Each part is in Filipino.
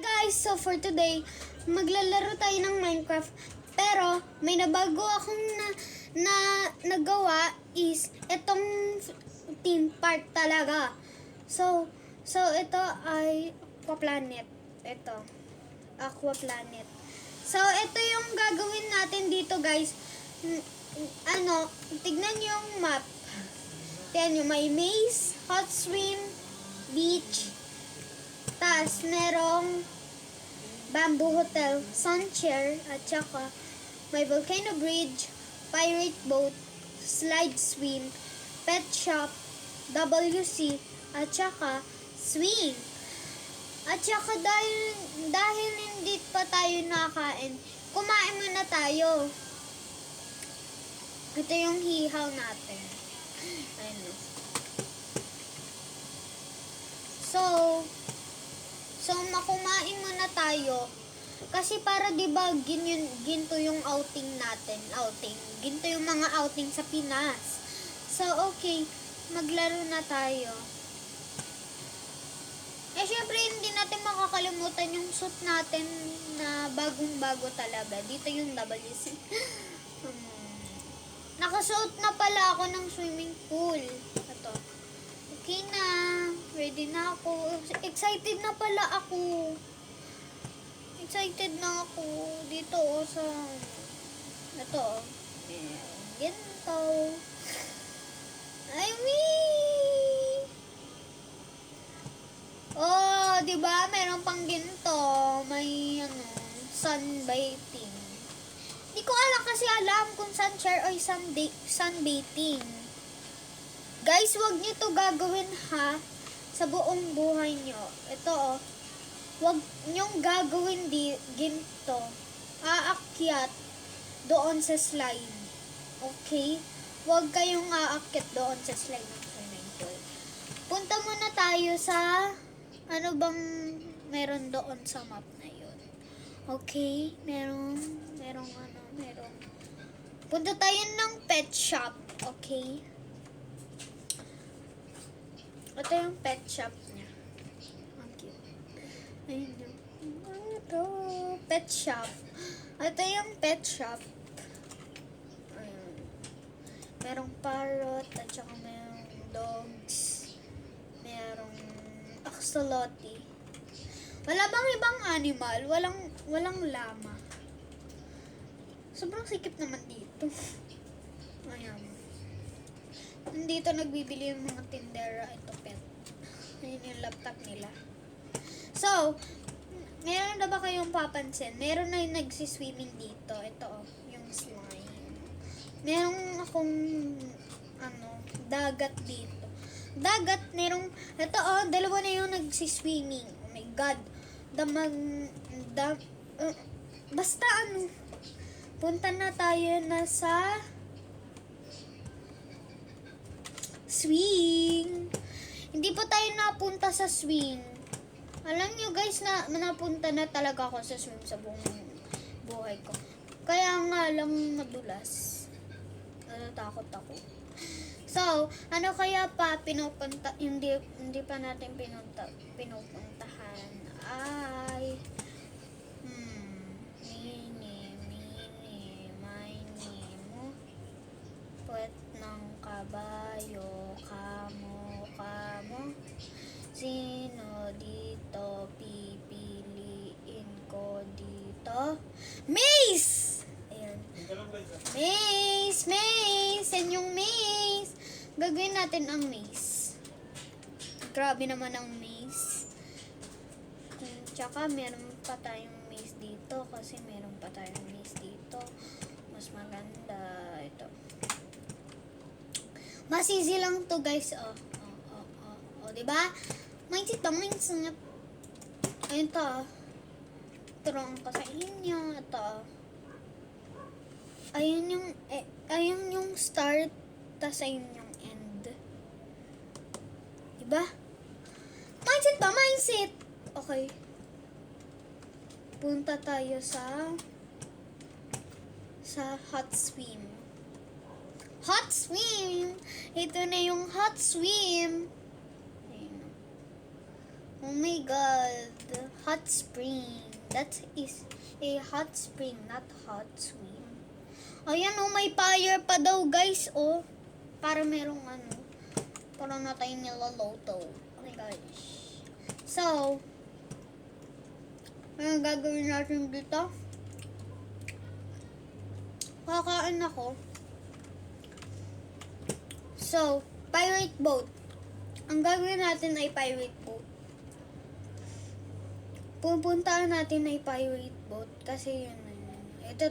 Guys, so for today, maglalaro tayo ng Minecraft. Pero may nabago akong nagawa is itong team part talaga. So ito ay Aqua Planet. Ito, Aqua Planet. So ito yung gagawin natin dito, guys. Tignan niyo yung map. Tignan niyo, may maze, hot swim, beach, tas merong bamboo hotel, sun chair, at saka may volcano bridge, pirate boat, slide swim, pet shop, WC, at saka swing. At saka dahil hindi pa tayo nakain, kumain muna tayo. Ito yung hihaw natin. Ayun. So makumain muna tayo. Kasi para 'di ba ginto yung outing natin, Ginto yung mga outing sa Pinas. So okay, maglaro na tayo. Syempre hindi natin makakalimutan yung suit natin na bagong-bago talaga. Dito yung WC. Nakasuot na pala ako ng swimming pool. Ito. Okay na. Ready na ako. Excited na pala ako. Excited na ako. Dito sa... Ito. Ginto. I mean... Oh, diba? Meron pang ginto. May, sunbathing. Hindi ko alam kung sunshare o sunbathing. Guys, wag niyo to gagawin ha sa buong buhay niyo. Ito wag niyong gagawin ginto. Aakyat doon sa slide. Okay? Wag kayong aakyat doon sa slide ng swimming pool. Punta muna tayo sa ano bang meron doon sa map na yun. Okay? Merong punta tayo ng pet shop. Okay? Ito yung pet shop niya. Ang cute. Ayun yung pet shop. Ito yung pet shop. Ayun. Merong parrot at saka merong dogs. Merong axolotl. Wala bang ibang animal? Walang llama. Sobrang sikip naman dito. Ayan. Nandito nagbibili yung mga tindera. Ito pet. Ayun yung laptop nila. So, meron na ba kayong papansin? Meron na yung nagsiswimming dito. Ito yung slime. Meron akong dagat dito. Dagat, dalawa na yung nagsiswimming. Oh my God. Basta punta na tayo na sa swing. Hindi pa tayo napunta sa swing. Alam nyo guys na napunta na talaga ako sa swing sa buong buhay ko. Kaya nga lang madulas. Natatakot ako. So, ano kaya pa hindi pa natin pinupuntahan ay puwet ng kabayo, kamo, sino dito pipiliin ko dito? Maze! Ayan. Maze! Yan yung maze! Gagawin natin ang maze. Grabe naman ang maze. Tsaka meron pa tayong maze dito kasi meron pa tayong maze dito. Mas maganda ito. Mas easy lang to guys. Diba? Mindset. Ayun to. Turuan ko sa inyo. Ito. Ayun yung start. Tas ayun yung end. Diba? Mindset ba? Mindset. Okay. Punta tayo sa hot swim. Hot swim! Ito na yung hot swim. Ayun. Oh my god. Hot spring. That is a hot spring, not hot swim. Ayan oh, may fire pa daw guys oh. Para merong ano. Para na tayong niloloto. Oh my gosh. So, ano gagawin natin dito? Kakain ako. So, pirate boat. Ang gagawin natin ay pirate boat. Pupuntahan natin ay pirate boat. Kasi yun na yun. Ito.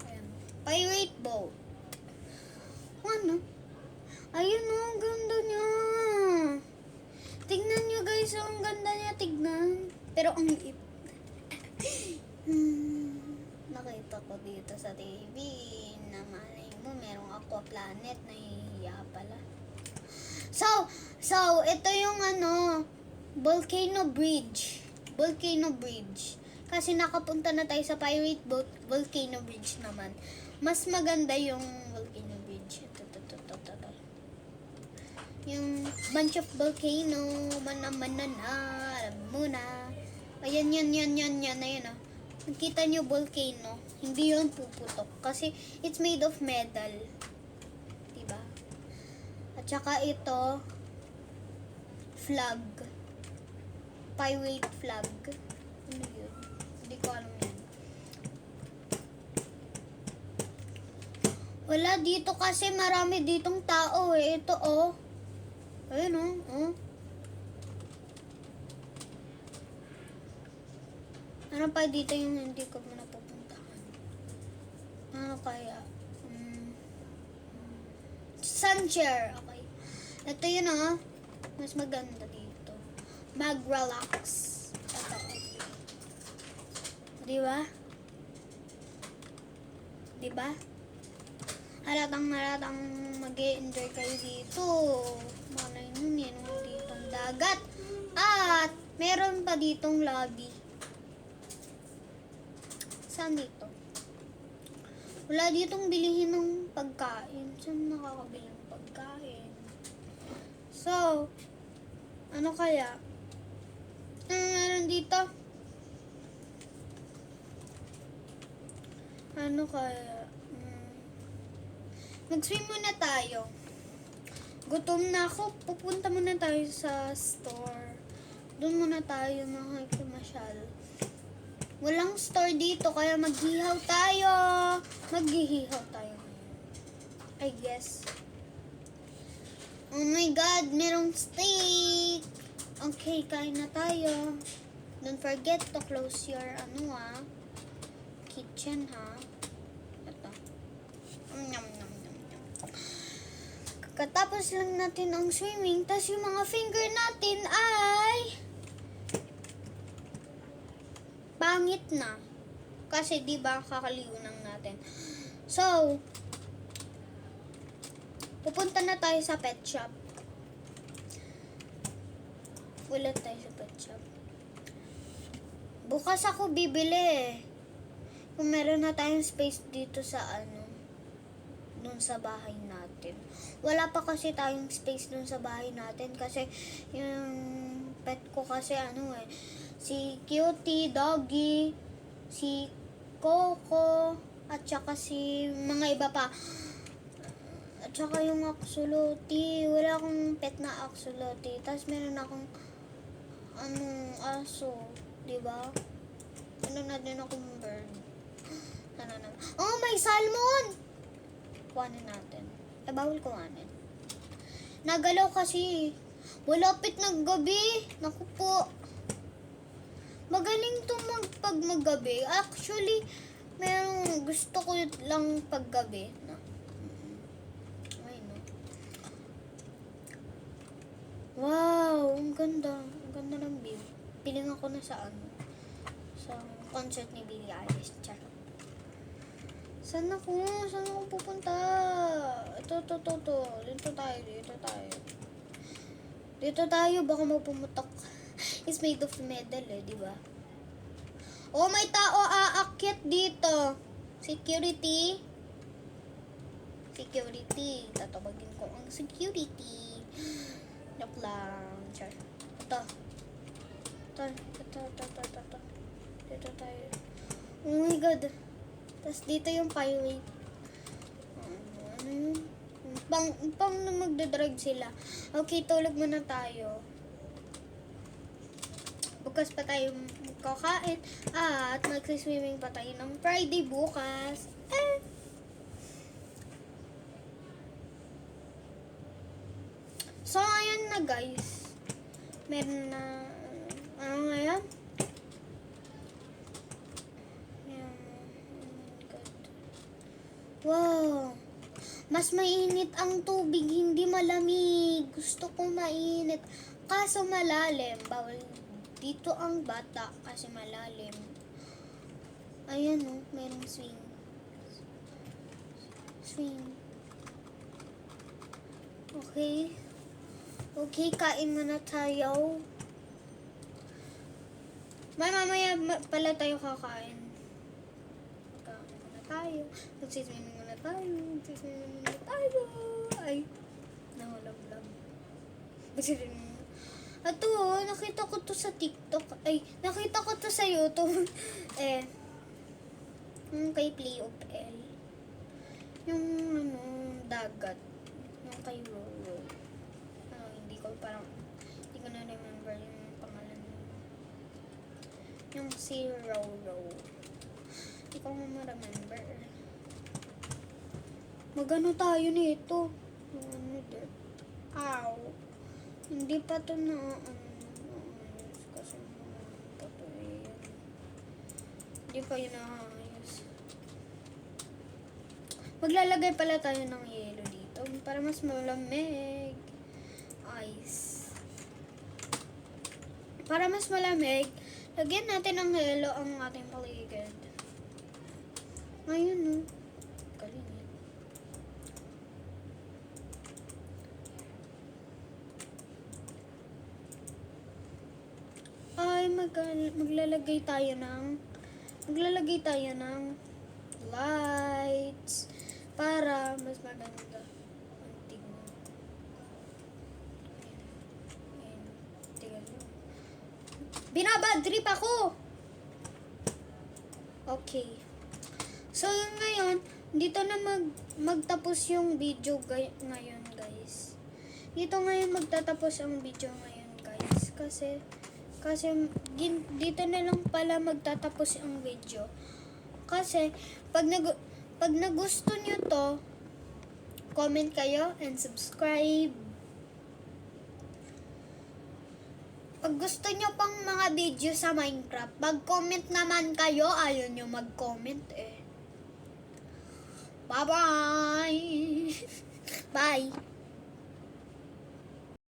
Ayan. Pirate boat. Ano? Ayun o, ang ganda niya. Tignan nyo guys, ang ganda niya tignan. Pero ang liit. Nakita ko dito sa TV na malay mo, merong aqua planet na hihiya pala. So, ito yung ano, Volcano Bridge. Volcano Bridge. Kasi nakapunta na tayo sa pirate boat, Volcano Bridge naman. Mas maganda yung Volcano Bridge. Ito. Yung bunch of volcano, alam mo na. Ayan, ayun ah. Nakita nyo volcano, hindi yun puputok. Kasi it's made of metal. Diba? At saka ito, flag. Pirate flag. Ano yun? Hindi ko alam yan. Wala dito kasi marami ditong tao eh. Ito oh. Ayun oh. Ano pa dito yung hindi ko napupuntahan? Ano kaya? Sunshare. Okay. Ito yun oh. Mas maganda dito. Mag-relax. Ito. Diba? Halatang mag-e-enjoy kayo dito. Malay nyo, meron ditong dagat. At meron pa ditong lobby. Saan dito? Wala ditong bilihin ng pagkain. Saan nakakabili ng pagkain? So, ano kaya? Ano meron dito? Ano kaya? Mag-swim muna tayo. Gutom na ako. Pupunta muna tayo sa store. Doon muna tayo makikimasyal. Walang store dito, kaya maghihaw tayo. Maghihihaw tayo. I guess. Oh my God, merong steak. Okay, kain na tayo. Don't forget to close your kitchen Ito. Nom. Katapos lang natin ang swimming, tas yung mga finger natin ay pangit na. Kasi di ba kakaliunang natin. So, pupunta na tayo sa pet shop. Ulit tayo sa pet shop. Bukas ako bibili. Kung meron na tayong space dito sa dun sa bahay natin. Wala pa kasi tayong space dun sa bahay natin kasi yung pet ko kasi si Cutie, Doggy, si Coco, at saka si mga iba pa. At saka yung axolotl. Wala akong pet na axolotl. Tapos meron akong aso. Diba? Ano na din akong bird. Oh, may salmon! Kuhanin natin. Bawal kuhanin. Nagalaw kasi. Malapit ng gabi. Naku po. Magaling to pag maggabi. Actually, gusto ko lang paggabi. Wow, ang ganda. Ang ganda ng view. Piling ako na sa concert ni Billie Eilish. Charot. Saan ako pupunta? Ito. Dito tayo, baka mapumutok. It's made of metal di ba? Oh, may tao aakyat dito. Security. Tatawagin ko ang security. Joke lang. Char. Ito. Ito. Dito tayo. Oh my God. Tapos dito yung pirate. Ano yun? Pang na magdadrive sila. Okay, tulog muna tayo. Bukas pa tayo kakain. At magsiswimming pa tayo ng Friday bukas. So, ayan na guys. Meron na... ano ngayon? Wow! Mas mainit ang tubig, hindi malamig. Gusto ko mainit. Kaso malalim. Bawal dito ang bata kasi malalim. Ayan o, merong swing. Swing. Okay. Okay, kain muna tayo. Mamaya pala tayo kakain. Kain muna tayo. Magsiswimming muna tayo. Ay, nahulog-lag. Magsiswimming muna. Ato, nakita ko to sa TikTok. Ay, nakita ko to sa YouTube. Yung kay Play of L. Yung ano, dagat. Yung kay Roro. Hindi ko na remember yung pangalan. Yung si Roro. Hindi ko ma-remember. Magano tayo nito? Ano din? Ow. Hindi pa to na kasi hindi pa yun naayos. Maglalagay pala tayo ng yelo dito para mas malamig. Ice. Para mas malamig, lagyan natin ng yelo ang ating paligid. Ngayon, no? Galing yan. Ay, maglalagay tayo ng lights para mas maganda ang tignan. Ayan. Tignan nyo. Binabad trip ako! Okay. So, ngayon, dito na magtapos yung video ngayon, guys. Dito ngayon magtatapos ang video ngayon, guys. Kasi dito na lang pala magtatapos ang video. Kasi, pag nagusto nyo to, comment kayo and subscribe. Pag gusto nyo pang mga video sa Minecraft, mag-comment naman kayo. Ayaw nyo mag-comment eh. Bye-bye! Bye!